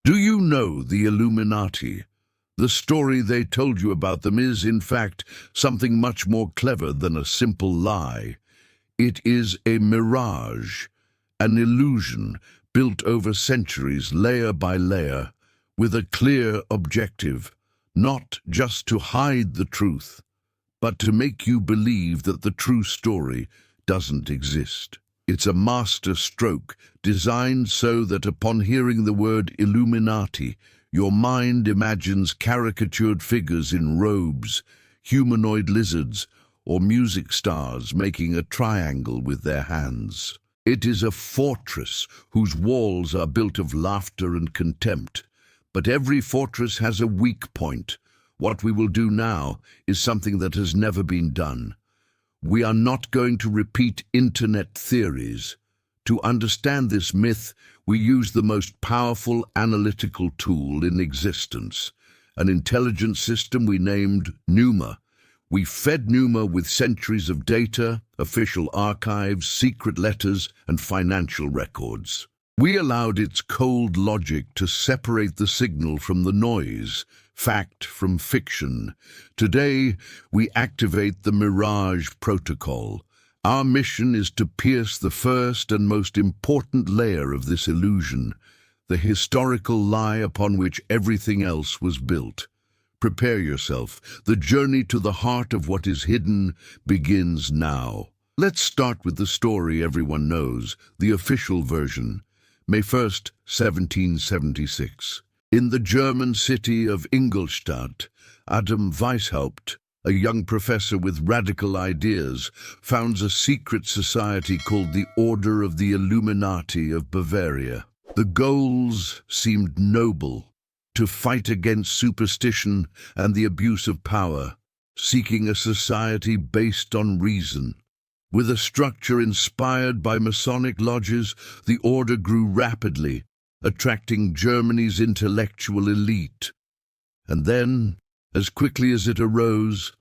Do you know the Illuminati? The story they told you about them is, in fact, something much more clever than a simple lie. It is a mirage, an illusion built over centuries, layer by layer, with a clear objective, not just to hide the truth, but to make you believe that the true story doesn't exist. It's a master stroke designed so that upon hearing the word Illuminati, your mind imagines caricatured figures in robes, humanoid lizards, or music stars making a triangle with their hands. It is a fortress whose walls are built of laughter and contempt. But every fortress has a weak point. What we will do now is something that has never been done. We are not going to repeat internet theories. To understand this myth, we use the most powerful analytical tool in existence, an intelligence system we named Numa. We fed Numa with centuries of data, official archives, secret letters, and financial records. We allowed its cold logic to separate the signal from the noise, fact from fiction. Today, we activate the Mirage Protocol. Our mission is to pierce the first and most important layer of this illusion, the historical lie upon which everything else was built. Prepare yourself. The journey to the heart of what is hidden begins now. Let's start with the story everyone knows, the official version. May 1st, 1776. In the German city of Ingolstadt, Adam Weishaupt, a young professor with radical ideas, founds a secret society called the Order of the Illuminati of Bavaria. The goals seemed noble: to fight against superstition and the abuse of power, seeking a society based on reason. With a structure inspired by Masonic lodges, the order grew rapidly, attracting Germany's intellectual elite. And then, as quickly as it arose,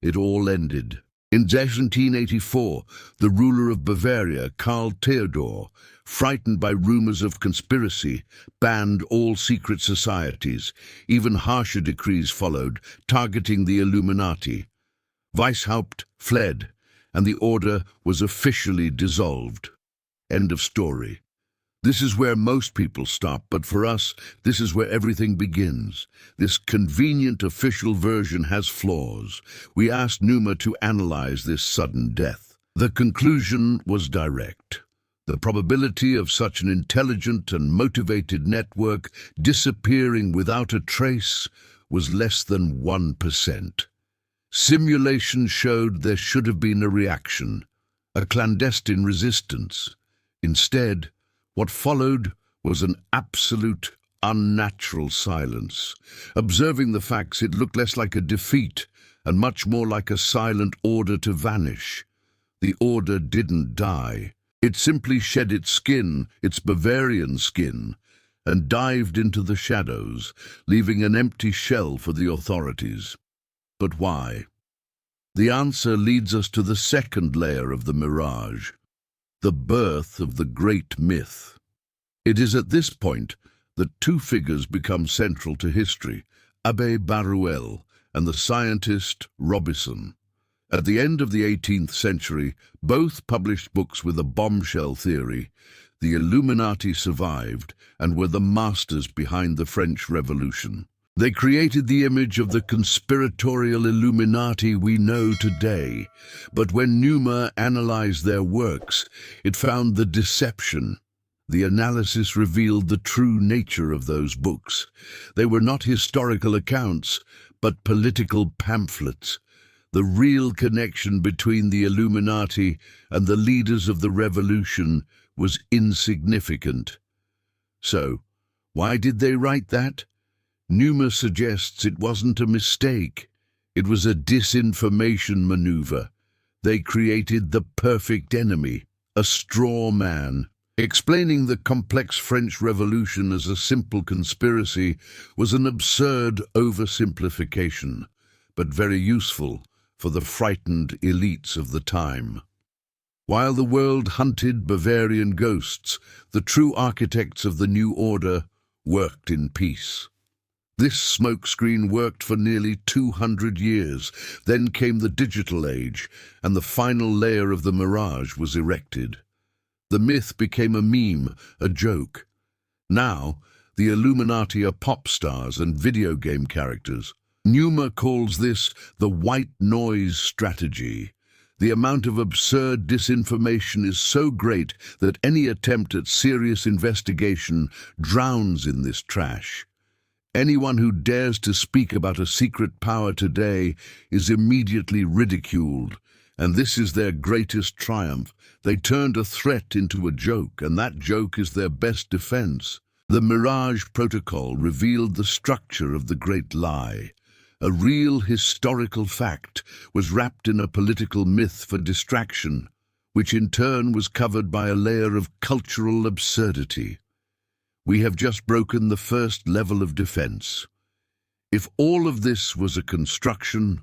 it all ended. In 1784, the ruler of Bavaria, Karl Theodor, frightened by rumors of conspiracy, banned all secret societies. Even harsher decrees followed, targeting the Illuminati. Weishaupt fled, and the order was officially dissolved. End of story. This is where most people stop, but for us, this is where everything begins. This convenient official version has flaws. We asked Numa to analyze this sudden death. The conclusion was direct. The probability of such an intelligent and motivated network disappearing without a trace was less than 1%. Simulations showed there should have been a reaction, a clandestine resistance. Instead, what followed was an absolute, unnatural silence. Observing the facts, it looked less like a defeat and much more like a silent order to vanish. The order didn't die. It simply shed its skin, its Bavarian skin, and dived into the shadows, leaving an empty shell for the authorities. But why? The answer leads us to the second layer of the mirage, the birth of the great myth. It is at this point that two figures become central to history, Abbé Baruel and the scientist Robison. At the end of the 18th century, both published books with a bombshell theory. The Illuminati survived and were the masters behind the French Revolution. They created the image of the conspiratorial Illuminati we know today. But when Numa analyzed their works, it found the deception. The analysis revealed the true nature of those books. They were not historical accounts, but political pamphlets. The real connection between the Illuminati and the leaders of the revolution was insignificant. So, why did they write that? Numa suggests it wasn't a mistake. It was a disinformation maneuver. They created the perfect enemy, a straw man. Explaining the complex French Revolution as a simple conspiracy was an absurd oversimplification, but very useful for the frightened elites of the time. While the world hunted Bavarian ghosts, the true architects of the new order worked in peace. This smokescreen worked for nearly 200 years. Then came the digital age, and the final layer of the mirage was erected. The myth became a meme, a joke. Now, the Illuminati are pop stars and video game characters. Numa calls this the white noise strategy. The amount of absurd disinformation is so great that any attempt at serious investigation drowns in this trash. Anyone who dares to speak about a secret power today is immediately ridiculed, and this is their greatest triumph. They turned a threat into a joke, and that joke is their best defense. The Mirage Protocol revealed the structure of the great lie. A real historical fact was wrapped in a political myth for distraction, which in turn was covered by a layer of cultural absurdity. We have just broken the first level of defense. If all of this was a construction,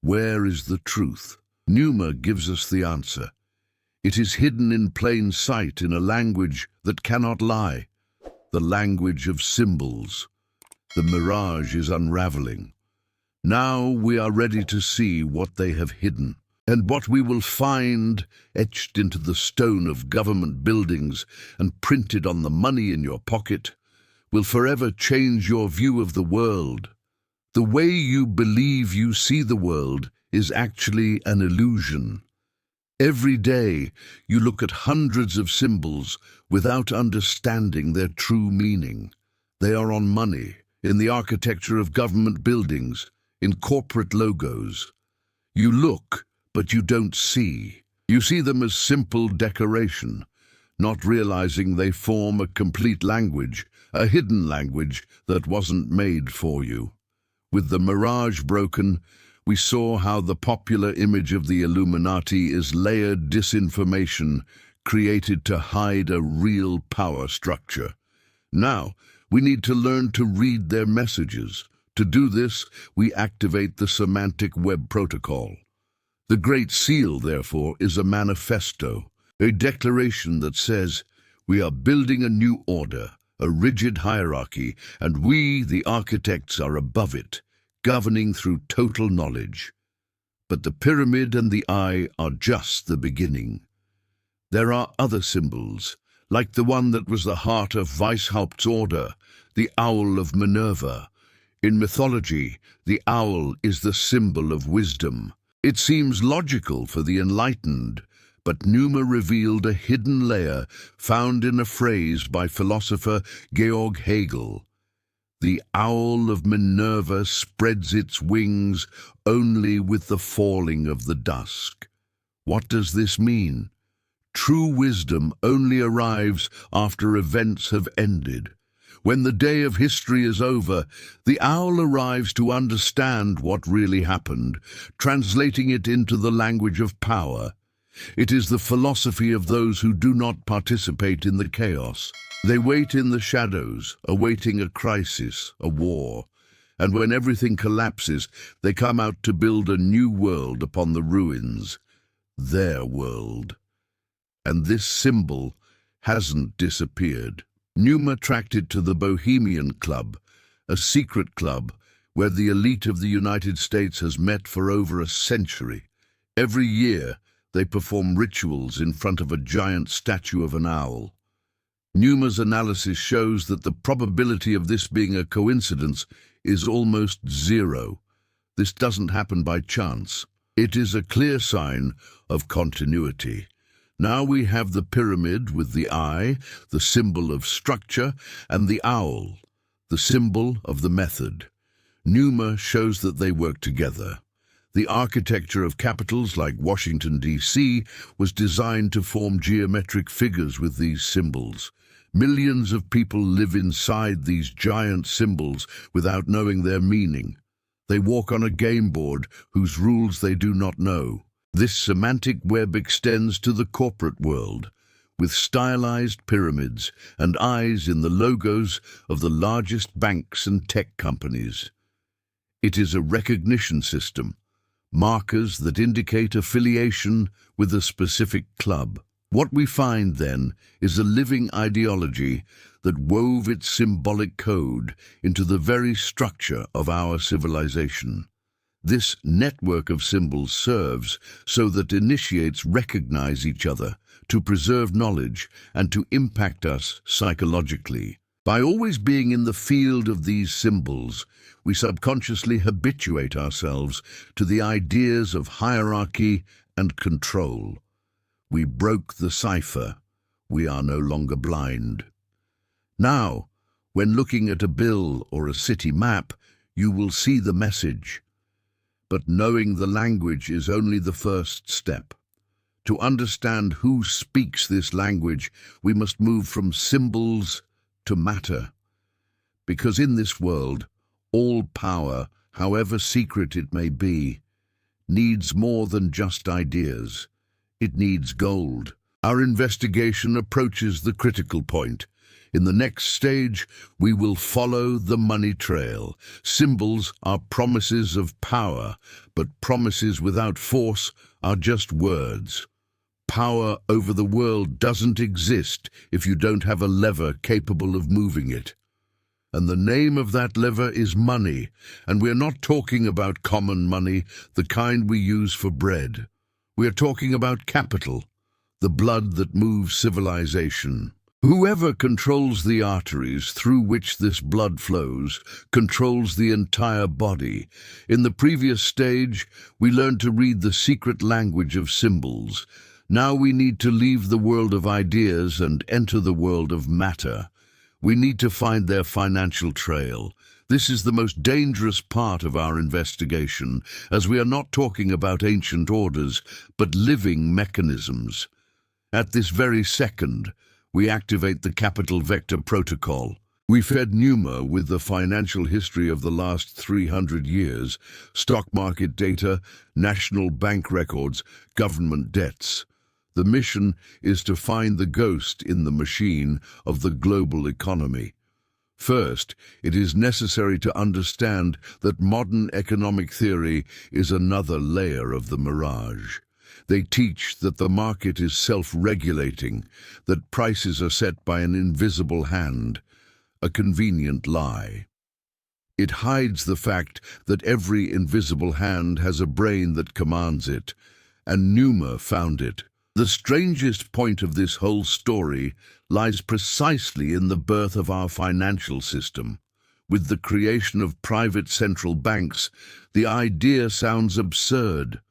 where is the truth? Numa gives us the answer. It is hidden in plain sight in a language that cannot lie, the language of symbols. The mirage is unraveling. Now we are ready to see what they have hidden, and what we will find etched into the stone of government buildings and printed on the money in your pocket will forever change your view of the world. The way you believe you see the world is actually an illusion. Every day you look at hundreds of symbols without understanding their true meaning. They are on money, in the architecture of government buildings, in corporate logos. You look, but you don't see. You see them as simple decoration, not realizing they form a complete language, a hidden language that wasn't made for you. With the mirage broken, we saw how the popular image of the Illuminati is layered disinformation created to hide a real power structure. Now, we need to learn to read their messages. To do this, we activate the Semantic Web Protocol. The Great Seal, therefore, is a manifesto, a declaration that says, we are building a new order, a rigid hierarchy, and we, the architects, are above it, governing through total knowledge. But the pyramid and the eye are just the beginning. There are other symbols, like the one that was the heart of Weishaupt's order, the Owl of Minerva. In mythology, the owl is the symbol of wisdom. It seems logical for the enlightened, but Numa revealed a hidden layer found in a phrase by philosopher Georg Hegel. The owl of Minerva spreads its wings only with the falling of the dusk. What does this mean? True wisdom only arrives after events have ended. When the day of history is over, the owl arrives to understand what really happened, translating it into the language of power. It is the philosophy of those who do not participate in the chaos. They wait in the shadows, awaiting a crisis, a war. And when everything collapses, they come out to build a new world upon the ruins. Their world. And this symbol hasn't disappeared. Numa tracked it to the Bohemian Club, a secret club where the elite of the United States has met for over a century. Every year, they perform rituals in front of a giant statue of an owl. Numa's analysis shows that the probability of this being a coincidence is almost zero. This doesn't happen by chance. It is a clear sign of continuity. Now we have the pyramid with the eye, the symbol of structure, and the owl, the symbol of the method. Numa shows that they work together. The architecture of capitals like Washington, D.C. was designed to form geometric figures with these symbols. Millions of people live inside these giant symbols without knowing their meaning. They walk on a game board whose rules they do not know. This semantic web extends to the corporate world, with stylized pyramids and eyes in the logos of the largest banks and tech companies. It is a recognition system, markers that indicate affiliation with a specific club. What we find, then, is a living ideology that wove its symbolic code into the very structure of our civilization. This network of symbols serves so that initiates recognize each other, to preserve knowledge, and to impact us psychologically. By always being in the field of these symbols, we subconsciously habituate ourselves to the ideas of hierarchy and control. We broke the cipher. We are no longer blind. Now, when looking at a bill or a city map, you will see the message. But knowing the language is only the first step. To understand who speaks this language, we must move from symbols to matter. Because in this world, all power, however secret it may be, needs more than just ideas. It needs gold. Our investigation approaches the critical point. In the next stage, we will follow the money trail. Symbols are promises of power, but promises without force are just words. Power over the world doesn't exist if you don't have a lever capable of moving it. And the name of that lever is money, and we're not talking about common money, the kind we use for bread. We're talking about capital, the blood that moves civilization. Whoever controls the arteries through which this blood flows controls the entire body. In the previous stage, we learned to read the secret language of symbols. Now we need to leave the world of ideas and enter the world of matter. We need to find their financial trail. This is the most dangerous part of our investigation, as we are not talking about ancient orders, but living mechanisms. At this very second, we activate the capital vector protocol. We fed Numa with the financial history of the last 300 years, stock market data, national bank records, government debts. The mission is to find the ghost in the machine of the global economy. First, it is necessary to understand that modern economic theory is another layer of the mirage. They teach that the market is self-regulating, that prices are set by an invisible hand, a convenient lie. It hides the fact that every invisible hand has a brain that commands it, and Numa found it. The strangest point of this whole story lies precisely in the birth of our financial system. With the creation of private central banks, the idea sounds absurd.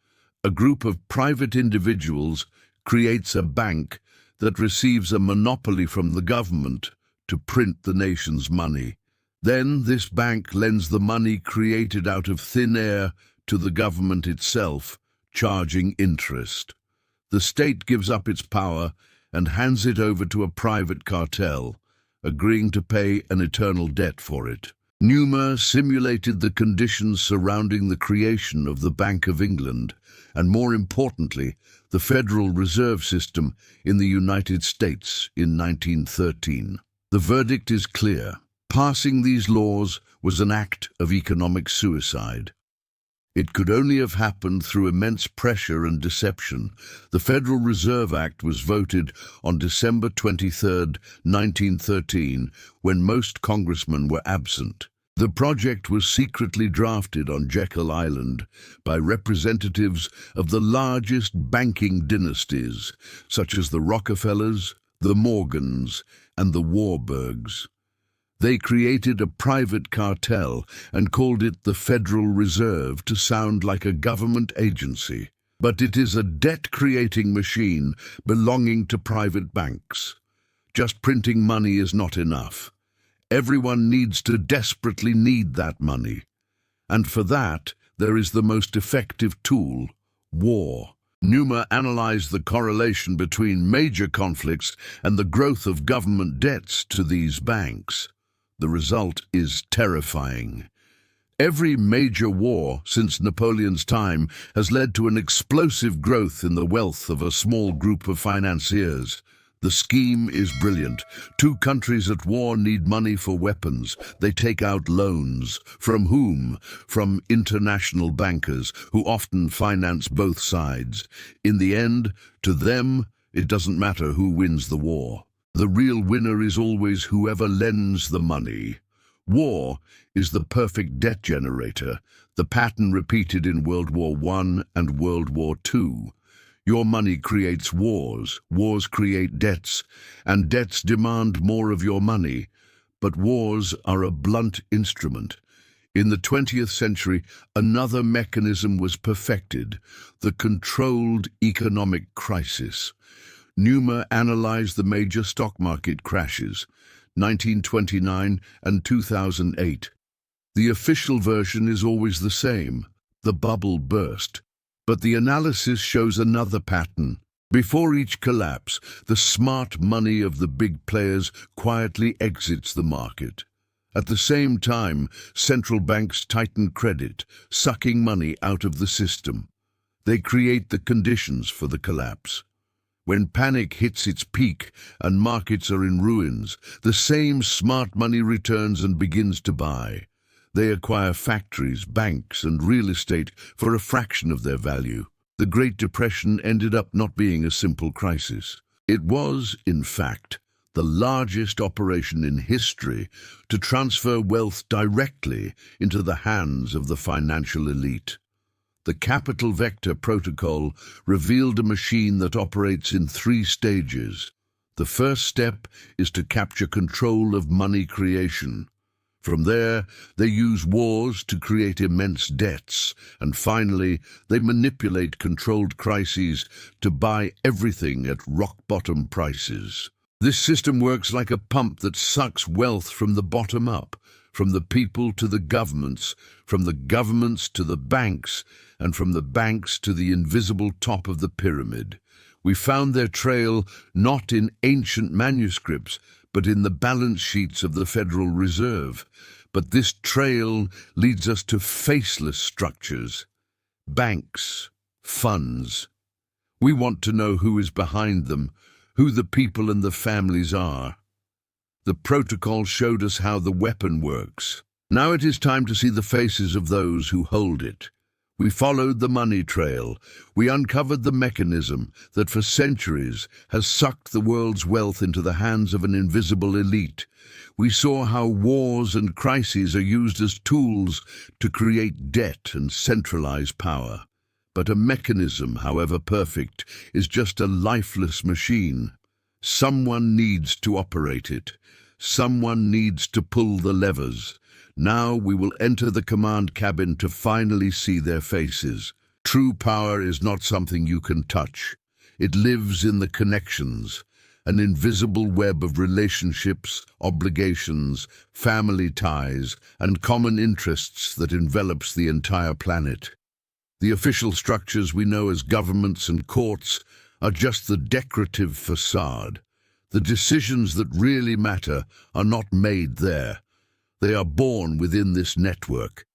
A group of private individuals creates a bank that receives a monopoly from the government to print the nation's money. Then this bank lends the money created out of thin air to the government itself, charging interest. The state gives up its power and hands it over to a private cartel, agreeing to pay an eternal debt for it. Numa simulated the conditions surrounding the creation of the Bank of England, and more importantly, the Federal Reserve System in the United States in 1913. The verdict is clear. Passing these laws was an act of economic suicide. It could only have happened through immense pressure and deception. The Federal Reserve Act was voted on December 23, 1913, when most congressmen were absent. The project was secretly drafted on Jekyll Island by representatives of the largest banking dynasties, such as the Rockefellers, the Morgans, and the Warburgs. They created a private cartel and called it the Federal Reserve to sound like a government agency. But it is a debt-creating machine belonging to private banks. Just printing money is not enough. Everyone needs to desperately need that money. And for that, there is the most effective tool: war. Numa analyzed the correlation between major conflicts and the growth of government debts to these banks. The result is terrifying. Every major war since Napoleon's time has led to an explosive growth in the wealth of a small group of financiers. The scheme is brilliant. Two countries at war need money for weapons. They take out loans. From whom? From international bankers, who often finance both sides. In the end, to them, It doesn't matter who wins the war. The real winner is always whoever lends the money. War is the perfect debt generator, the pattern repeated in World War I and World War II. Your money creates wars, wars create debts, and debts demand more of your money. But wars are a blunt instrument. In the 20th century, another mechanism was perfected, the controlled economic crisis. Numa analyzed the major stock market crashes, 1929 and 2008. The official version is always the same. The bubble burst. But the analysis shows another pattern. Before each collapse, the smart money of the big players quietly exits the market. At the same time, central banks tighten credit, sucking money out of the system. They create the conditions for the collapse. When panic hits its peak and markets are in ruins, the same smart money returns and begins to buy. They acquire factories, banks, and real estate for a fraction of their value. The Great Depression ended up not being a simple crisis. It was, in fact, the largest operation in history to transfer wealth directly into the hands of the financial elite. The Capital Vector Protocol revealed a machine that operates in 3 stages. The first step is to capture control of money creation. From there, they use wars to create immense debts, and finally, they manipulate controlled crises to buy everything at rock-bottom prices. This system works like a pump that sucks wealth from the bottom up, from the people to the governments, from the governments to the banks, and from the banks to the invisible top of the pyramid. We found their trail not in ancient manuscripts, but in the balance sheets of the Federal Reserve. But this trail leads us to faceless structures, banks, funds. We want to know who is behind them, who the people and the families are. The protocol showed us how the weapon works. Now it is time to see the faces of those who hold it. We followed the money trail. We uncovered the mechanism that for centuries has sucked the world's wealth into the hands of an invisible elite. We saw how wars and crises are used as tools to create debt and centralize power. But a mechanism, however perfect, is just a lifeless machine. Someone needs to operate it. Someone needs to pull the levers. Now we will enter the command cabin to finally see their faces. True power is not something you can touch. It lives in the connections, an invisible web of relationships, obligations, family ties, and common interests that envelops the entire planet. The official structures we know as governments and courts are just the decorative facade. The decisions that really matter are not made there. They are born within this network,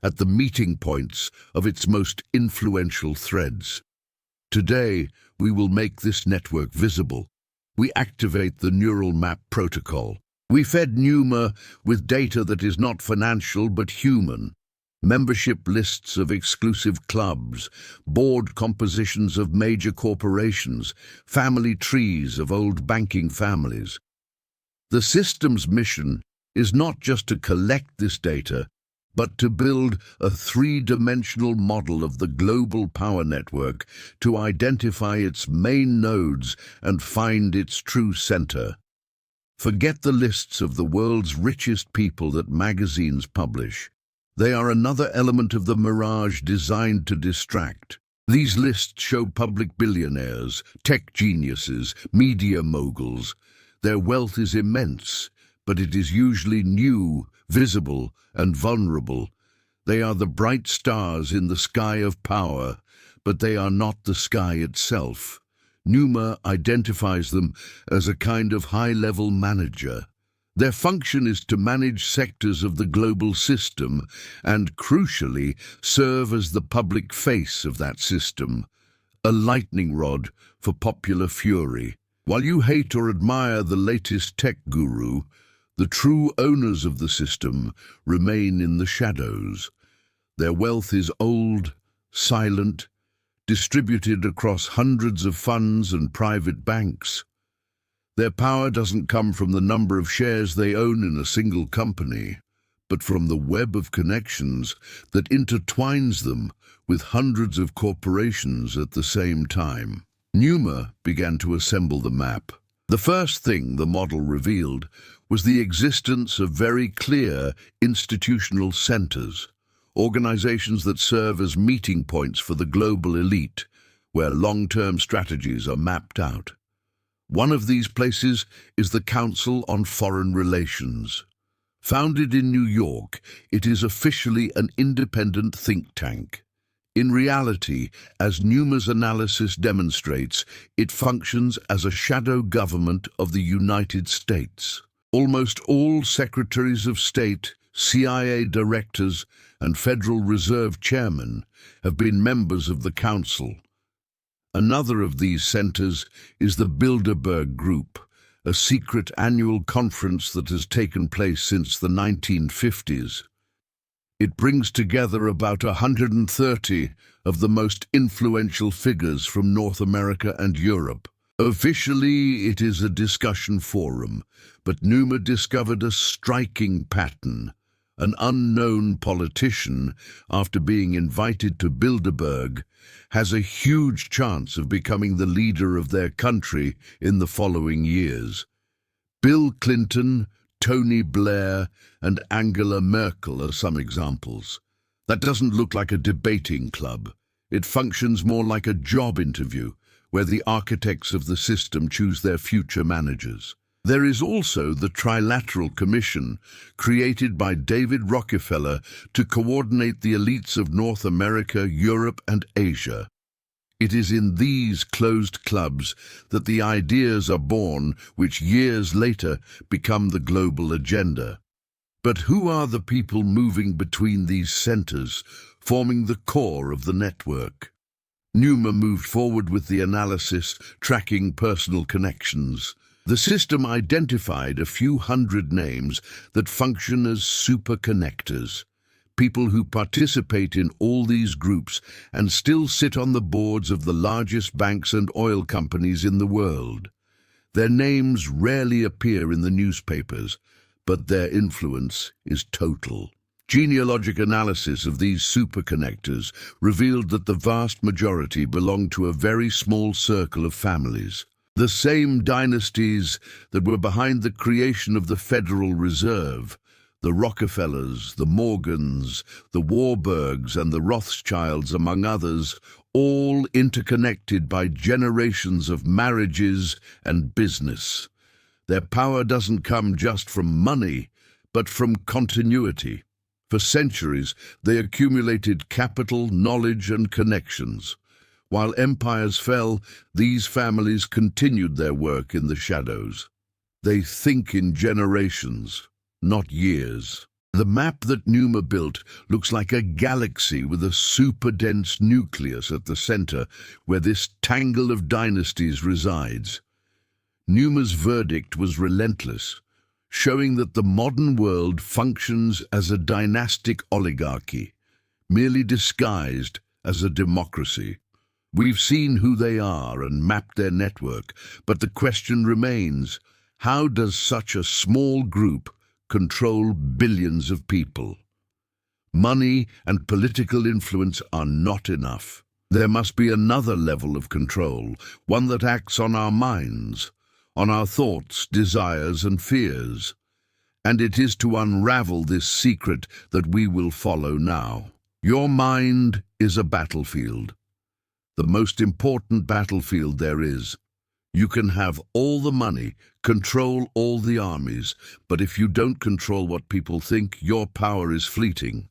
at the meeting points of its most influential threads. Today, we will make this network visible. We activate the neural map protocol. We fed Numa with data that is not financial but human. Membership lists of exclusive clubs, board compositions of major corporations, family trees of old banking families. The system's mission is not just to collect this data, but to build a 3-dimensional model of the global power network to identify its main nodes and find its true center. Forget the lists of the world's richest people that magazines publish. They are another element of the mirage designed to distract. These lists show public billionaires, tech geniuses, media moguls. Their wealth is immense, but it is usually new, visible, and vulnerable. They are the bright stars in the sky of power, but they are not the sky itself. Numa identifies them as a kind of high-level manager. Their function is to manage sectors of the global system and, crucially, serve as the public face of that system, a lightning rod for popular fury. While you hate or admire the latest tech guru, the true owners of the system remain in the shadows. Their wealth is old, silent, distributed across hundreds of funds and private banks. Their power doesn't come from the number of shares they own in a single company, but from the web of connections that intertwines them with hundreds of corporations at the same time. Numa began to assemble the map. The first thing the model revealed was the existence of very clear institutional centers, organizations that serve as meeting points for the global elite, where long-term strategies are mapped out. One of these places is the Council on Foreign Relations. Founded in New York, it is officially an independent think tank. In reality, as Numa's analysis demonstrates, it functions as a shadow government of the United States. Almost all secretaries of state, CIA directors, and Federal Reserve chairmen have been members of the council. Another of these centers is the Bilderberg Group, a secret annual conference that has taken place since the 1950s. It brings together about 130 of the most influential figures from North America and Europe. Officially, it is a discussion forum, but Numa discovered a striking pattern. An unknown politician, after being invited to Bilderberg, has a huge chance of becoming the leader of their country in the following years. Bill Clinton, Tony Blair, and Angela Merkel are some examples. That doesn't look like a debating club. It functions more like a job interview, where the architects of the system choose their future managers. There is also the Trilateral Commission, created by David Rockefeller to coordinate the elites of North America, Europe, and Asia. It is in these closed clubs that the ideas are born which years later become the global agenda. But who are the people moving between these centers, forming the core of the network? Numa moved forward with the analysis, tracking personal connections. The system identified a few hundred names that function as superconnectors, people who participate in all these groups and still sit on the boards of the largest banks and oil companies in the world. Their names rarely appear in the newspapers, but their influence is total. Genealogic analysis of these superconnectors revealed that the vast majority belong to a very small circle of families. The same dynasties that were behind the creation of the Federal Reserve, the Rockefellers, the Morgans, the Warburgs, and the Rothschilds, among others, all interconnected by generations of marriages and business. Their power doesn't come just from money, but from continuity. For centuries, they accumulated capital, knowledge, and connections. While empires fell, these families continued their work in the shadows. They think in generations, not years. The map that Numa built looks like a galaxy with a super-dense nucleus at the center where this tangle of dynasties resides. Numa's verdict was relentless, showing that the modern world functions as a dynastic oligarchy, merely disguised as a democracy. We've seen who they are and mapped their network, but the question remains, how does such a small group control billions of people? Money and political influence are not enough. There must be another level of control, one that acts on our minds, on our thoughts, desires, and fears. And it is to unravel this secret that we will follow now. Your mind is a battlefield. The most important battlefield there is. You can have all the money, control all the armies, but if you don't control what people think, your power is fleeting.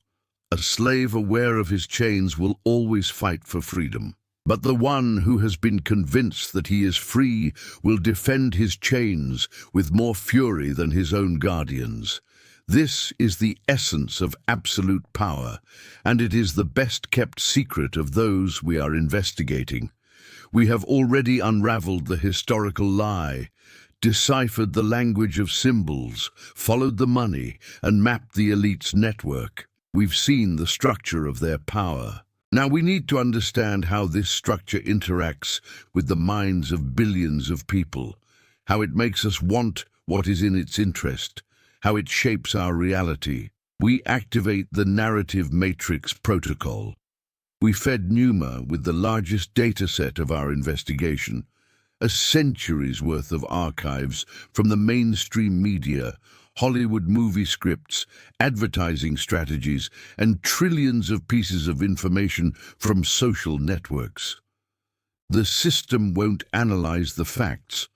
A slave aware of his chains will always fight for freedom. But the one who has been convinced that he is free will defend his chains with more fury than his own guardians. This is the essence of absolute power, and it is the best-kept secret of those we are investigating. We have already unraveled the historical lie, deciphered the language of symbols, followed the money, and mapped the elite's network. We've seen the structure of their power. Now we need to understand how this structure interacts with the minds of billions of people, how it makes us want what is in its interest, how it shapes our reality. We activate the narrative matrix protocol. We fed Numa with the largest data set of our investigation, a century's worth of archives from the mainstream media, Hollywood movie scripts, advertising strategies, and trillions of pieces of information from social networks. The system won't analyze the facts,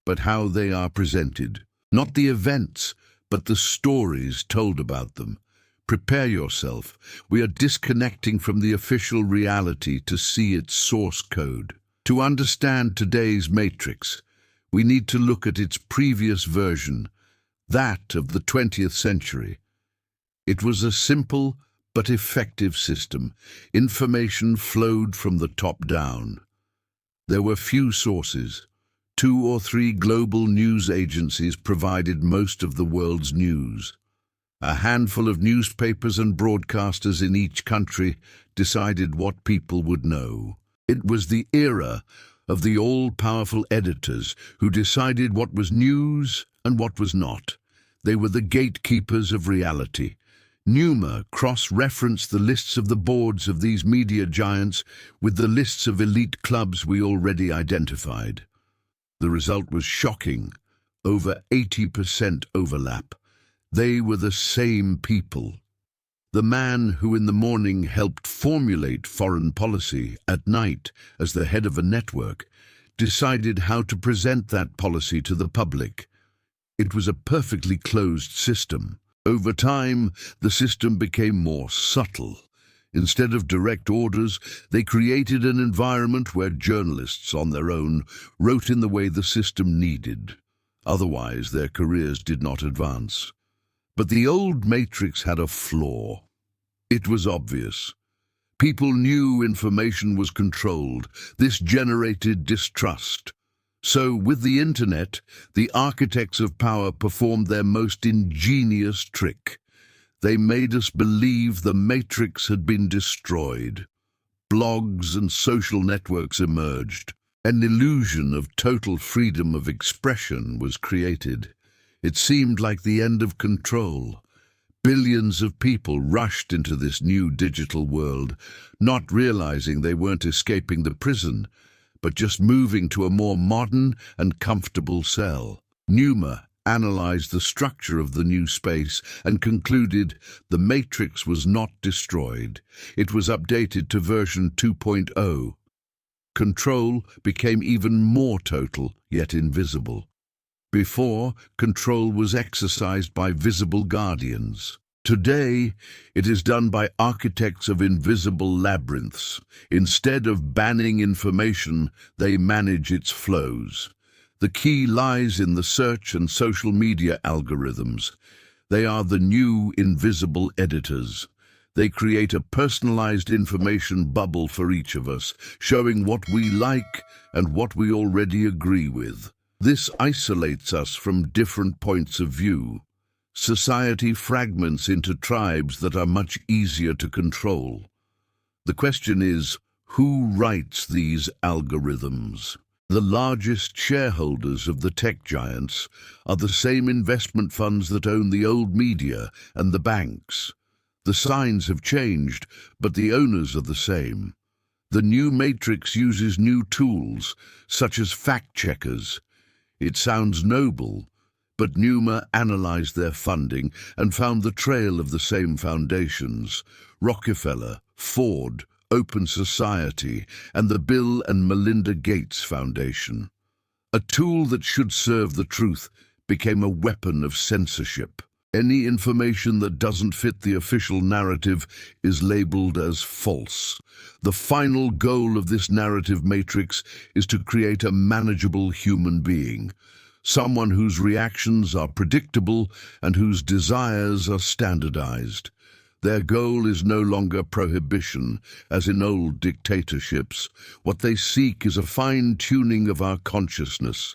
but how they are presented. Not the events, but the stories told about them. Prepare yourself. We are disconnecting from the official reality to see its source code. To understand today's matrix, we need to look at its previous version, that of the 20th century. It was a simple but effective system. Information flowed from the top down. There were few sources. 2 or 3 global news agencies provided most of the world's news. A handful of newspapers and broadcasters in each country decided what people would know. It was the era of the all-powerful editors who decided what was news and what was not. They were the gatekeepers of reality. Numa cross-referenced the lists of the boards of these media giants with the lists of elite clubs we already identified. The result was shocking. Over 80% overlap. They were the same people. The man who in the morning helped formulate foreign policy at night as the head of a network decided how to present that policy to the public. It was a perfectly closed system. Over time, the system became more subtle. Instead of direct orders, they created an environment where journalists on their own wrote in the way the system needed. Otherwise, their careers did not advance. But the old matrix had a flaw. It was obvious. People knew information was controlled. This generated distrust. So, with the internet, the architects of power performed their most ingenious trick. They made us believe the matrix had been destroyed. Blogs and social networks emerged. An illusion of total freedom of expression was created. It seemed like the end of control. Billions of people rushed into this new digital world, not realizing they weren't escaping the prison, but just moving to a more modern and comfortable cell. Numa analyzed the structure of the new space and concluded the matrix was not destroyed. It was updated to version 2.0. Control became even more total, yet invisible. Before, control was exercised by visible guardians. Today, it is done by architects of invisible labyrinths. Instead of banning information, they manage its flows. The key lies in the search and social media algorithms. They are the new invisible editors. They create a personalized information bubble for each of us, showing what we like and what we already agree with. This isolates us from different points of view. Society fragments into tribes that are much easier to control. The question is, who writes these algorithms? The largest shareholders of the tech giants are the same investment funds that own the old media and the banks. The signs have changed, but the owners are the same. The new matrix uses new tools, such as fact-checkers. It sounds noble, but Numa analyzed their funding and found the trail of the same foundations: Rockefeller, Ford, Open Society, and the Bill and Melinda Gates Foundation. A tool that should serve the truth became a weapon of censorship. Any information that doesn't fit the official narrative is labeled as false. The final goal of this narrative matrix is to create a manageable human being, someone whose reactions are predictable and whose desires are standardized. Their goal is no longer prohibition, as in old dictatorships. What they seek is a fine-tuning of our consciousness.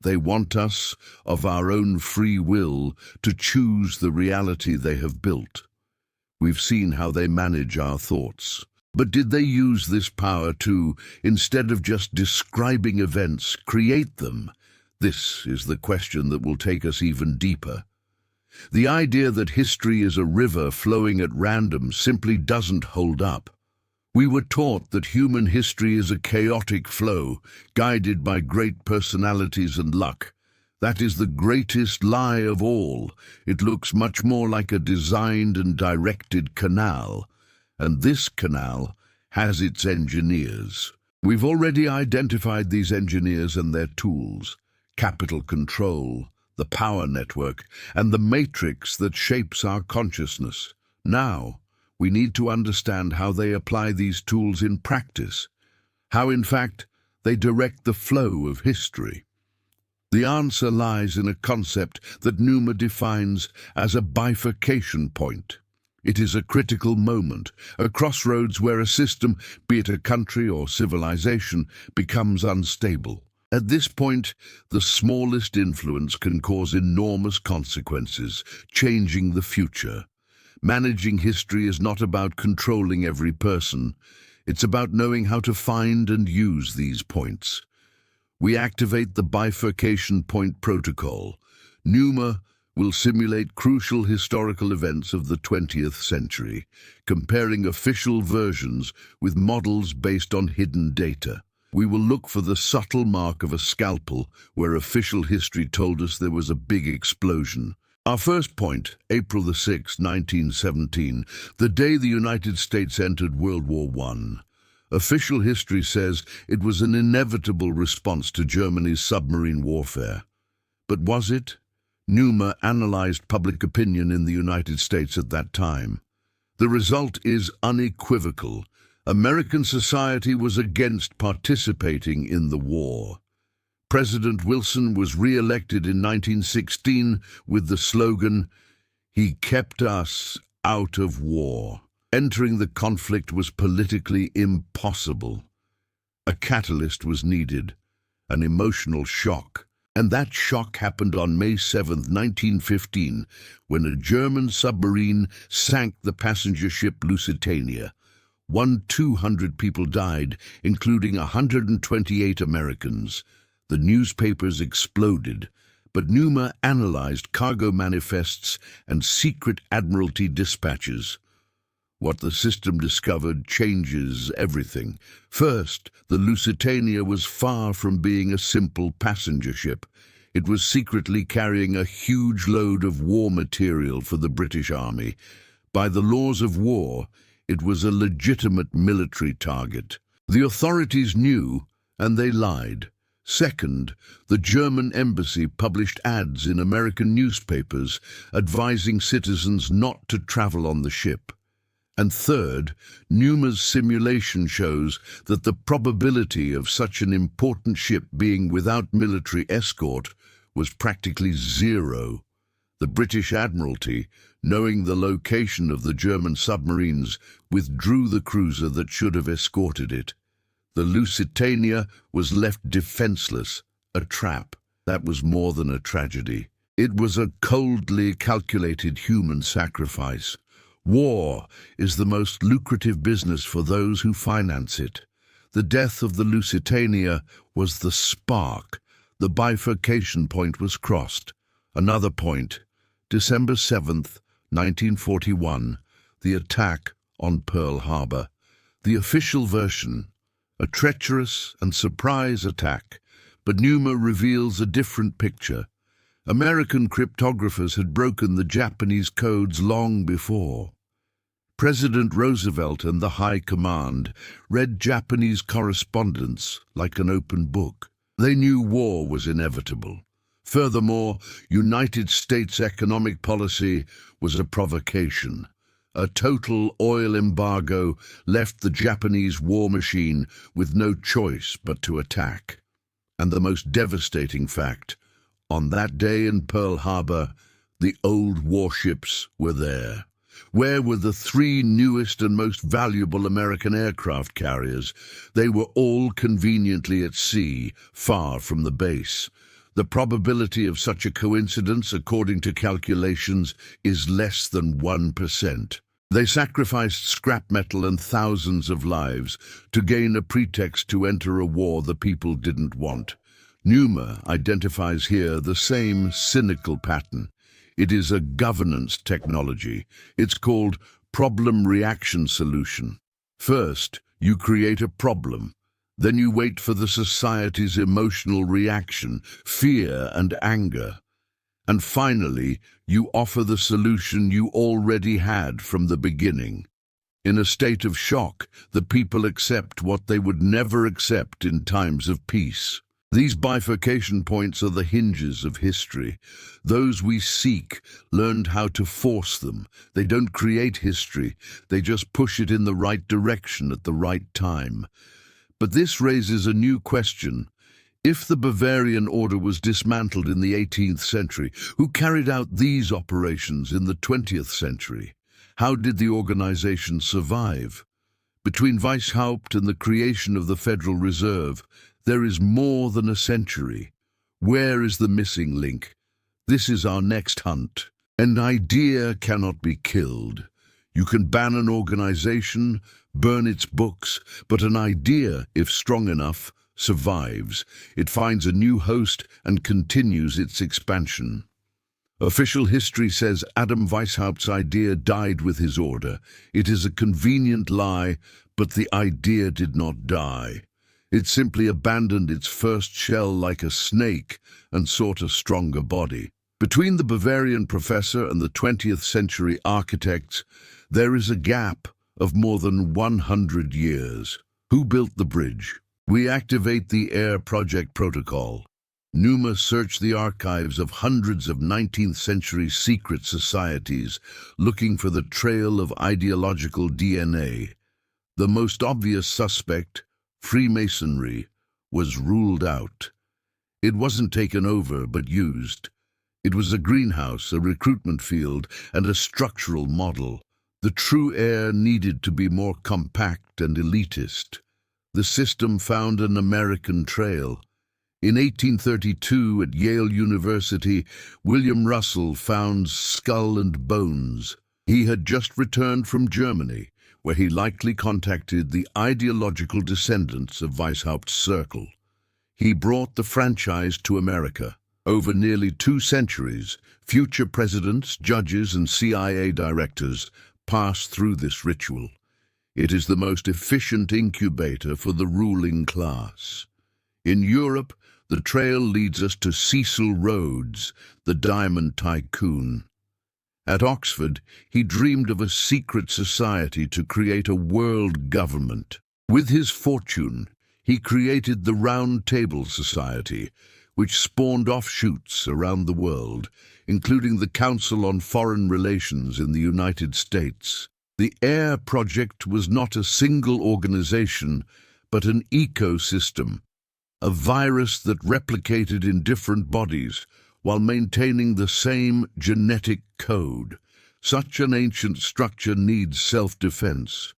They want us, of our own free will, to choose the reality they have built. We've seen how they manage our thoughts. But did they use this power to, instead of just describing events, create them? This is the question that will take us even deeper. The idea that history is a river flowing at random simply doesn't hold up. We were taught that human history is a chaotic flow, guided by great personalities and luck. That is the greatest lie of all. It looks much more like a designed and directed canal. And this canal has its engineers. We've already identified these engineers and their tools: capital control, the power network, and the matrix that shapes our consciousness. Now, we need to understand how they apply these tools in practice, how, in fact, they direct the flow of history. The answer lies in a concept that Numa defines as a bifurcation point. It is a critical moment, a crossroads where a system, be it a country or civilization, becomes unstable. At this point, the smallest influence can cause enormous consequences, changing the future. Managing history is not about controlling every person. It's about knowing how to find and use these points. We activate the bifurcation point protocol. Numa will simulate crucial historical events of the 20th century, comparing official versions with models based on hidden data. We will look for the subtle mark of a scalpel where official history told us there was a big explosion. Our first point, April the 6th, 1917, the day the United States entered World War I. Official history says it was an inevitable response to Germany's submarine warfare. But was it? Numa analyzed public opinion in the United States at that time. The result is unequivocal. American society was against participating in the war. President Wilson was re-elected in 1916 with the slogan, "He kept us out of war." Entering the conflict was politically impossible. A catalyst was needed, an emotional shock. And that shock happened on May 7, 1915, when a German submarine sank the passenger ship Lusitania. 200 people died, including 128 Americans. The newspapers exploded, but Numa analyzed cargo manifests and secret admiralty dispatches. What the system discovered changes everything. First, the Lusitania was far from being a simple passenger ship. It was secretly carrying a huge load of war material for the British Army. By the laws of war, it was a legitimate military target. The authorities knew, and they lied. Second, the German embassy published ads in American newspapers advising citizens not to travel on the ship. And third, Numa's simulation shows that the probability of such an important ship being without military escort was practically zero. The British Admiralty, knowing the location of the German submarines, withdrew the cruiser that should have escorted it. The Lusitania was left defenseless, a trap. That was more than a tragedy. It was a coldly calculated human sacrifice. War is the most lucrative business for those who finance it. The death of the Lusitania was the spark. The bifurcation point was crossed. Another point, December 7th, 1941, the attack on Pearl Harbor. The official version, a treacherous and surprise attack, but Numa reveals a different picture. American cryptographers had broken the Japanese codes long before. President Roosevelt and the High Command read Japanese correspondence like an open book. They knew war was inevitable. Furthermore, United States economic policy was a provocation. A total oil embargo left the Japanese war machine with no choice but to attack. And the most devastating fact, on that day in Pearl Harbor, the old warships were there. Where were the three newest and most valuable American aircraft carriers? They were all conveniently at sea, far from the base. The probability of such a coincidence, according to calculations, is less than 1%. They sacrificed scrap metal and thousands of lives to gain a pretext to enter a war the people didn't want. Numa identifies here the same cynical pattern. It is a governance technology. It's called problem-reaction solution. First, you create a problem. Then you wait for the society's emotional reaction, fear and anger. And finally, you offer the solution you already had from the beginning. In a state of shock, the people accept what they would never accept in times of peace. These bifurcation points are the hinges of history. Those we seek learned how to force them. They don't create history, they just push it in the right direction at the right time. But this raises a new question. If the Bavarian order was dismantled in the 18th century, who carried out these operations in the 20th century? How did the organization survive? Between Weishaupt and the creation of the Federal Reserve, there is more than a century. Where is the missing link? This is our next hunt. An idea cannot be killed. You can ban an organization, burn its books, but an idea, if strong enough, survives. It finds a new host and continues its expansion. Official history says Adam Weishaupt's idea died with his order. It is a convenient lie, but the idea did not die. It simply abandoned its first shell like a snake and sought a stronger body. Between the Bavarian professor and the 20th century architects, there is a gap of more than 100 years. Who built the bridge? We activate the Air Project Protocol. Numa searched the archives of hundreds of 19th century secret societies, looking for the trail of ideological DNA. The most obvious suspect, Freemasonry, was ruled out. It wasn't taken over, but used. It was a greenhouse, a recruitment field, and a structural model. The true heir needed to be more compact and elitist. The system found an American trail. In 1832, at Yale University, William Russell found Skull and Bones. He had just returned from Germany, where he likely contacted the ideological descendants of Weishaupt's circle. He brought the franchise to America. Over nearly 2 centuries, future presidents, judges, and CIA directors passed through this ritual. It is the most efficient incubator for the ruling class. In Europe, the trail leads us to Cecil Rhodes, the diamond tycoon. At Oxford, he dreamed of a secret society to create a world government. With his fortune, he created the Round Table Society, which spawned offshoots around the world, including the Council on Foreign Relations in the United States. The AIR project was not a single organization, but an ecosystem, a virus that replicated in different bodies while maintaining the same genetic code. Such an ancient structure needs self-defense.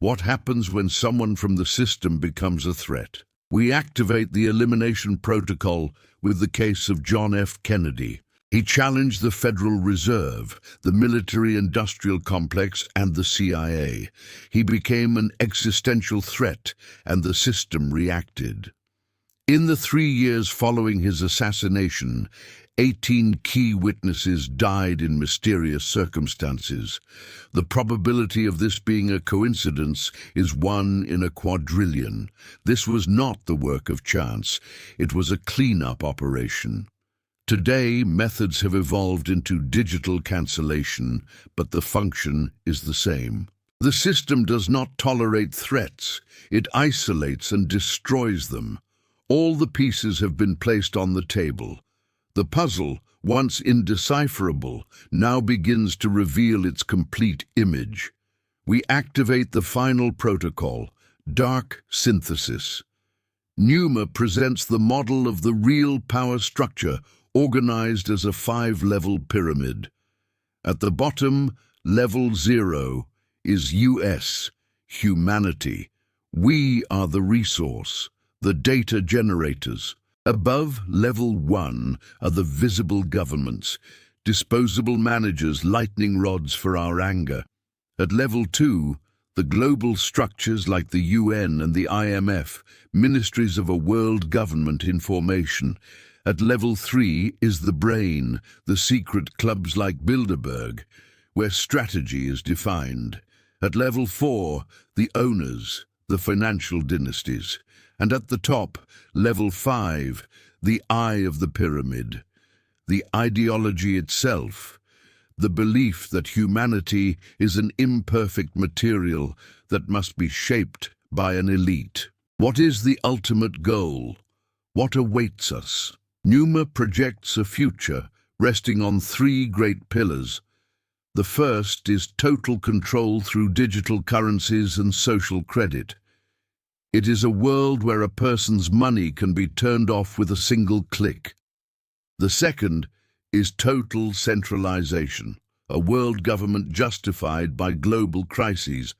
What happens when someone from the system becomes a threat? We activate the elimination protocol with the case of John F. Kennedy. He challenged the Federal Reserve, the military-industrial complex, and the CIA. He became an existential threat, and the system reacted. In the 3 years following his assassination, 18 key witnesses died in mysterious circumstances. The probability of this being a coincidence is 1 in a quadrillion. This was not the work of chance. It was a cleanup operation. Today, methods have evolved into digital cancellation, but the function is the same. The system does not tolerate threats. It isolates and destroys them. All the pieces have been placed on the table. The puzzle, once indecipherable, now begins to reveal its complete image. We activate the final protocol, dark synthesis. Numa presents the model of the real power structure, organized as a 5-level pyramid. At the bottom, level 0, is US, humanity. We are the resource, the data generators. Above level 1 are the visible governments, disposable managers, lightning rods for our anger. At level 2, the global structures like the UN and the IMF, ministries of a world government in formation. At level 3 is the brain, the secret clubs like Bilderberg, where strategy is defined. At level 4, the owners, the financial dynasties. And at the top, level 5, the eye of the pyramid, the ideology itself, the belief that humanity is an imperfect material that must be shaped by an elite. What is the ultimate goal? What awaits us? Numa projects a future resting on 3 great pillars. The first is total control through digital currencies and social credit. It is a world where a person's money can be turned off with a single click. The second is total centralization, a world government justified by global crises.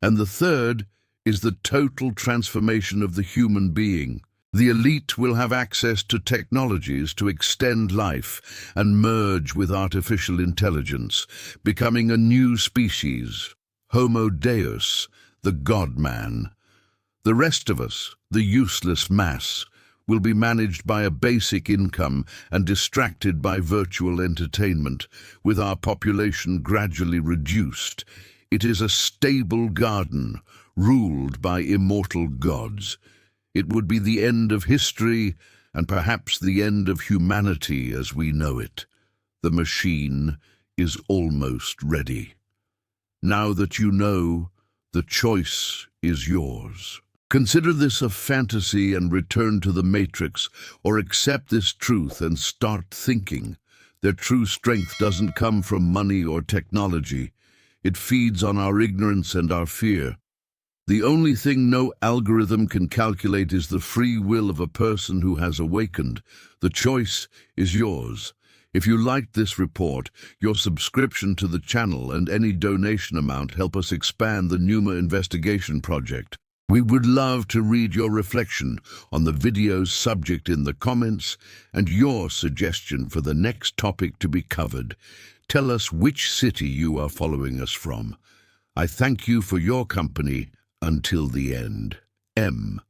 And the third is the total transformation of the human being. The elite will have access to technologies to extend life and merge with artificial intelligence, becoming a new species, Homo Deus, the God-man. The rest of us, the useless mass, will be managed by a basic income and distracted by virtual entertainment, with our population gradually reduced. It is a stable garden, ruled by immortal gods. It would be the end of history and perhaps the end of humanity as we know it. The machine is almost ready. Now that you know, the choice is yours. Consider this a fantasy and return to the Matrix, or accept this truth and start thinking. Their true strength doesn't come from money or technology. It feeds on our ignorance and our fear. The only thing no algorithm can calculate is the free will of a person who has awakened. The choice is yours. If you liked this report, your subscription to the channel and any donation amount help us expand the Numa investigation project. We would love to read your reflection on the video's subject in the comments and your suggestion for the next topic to be covered. Tell us which city you are following us from. I thank you for your company until the end. M.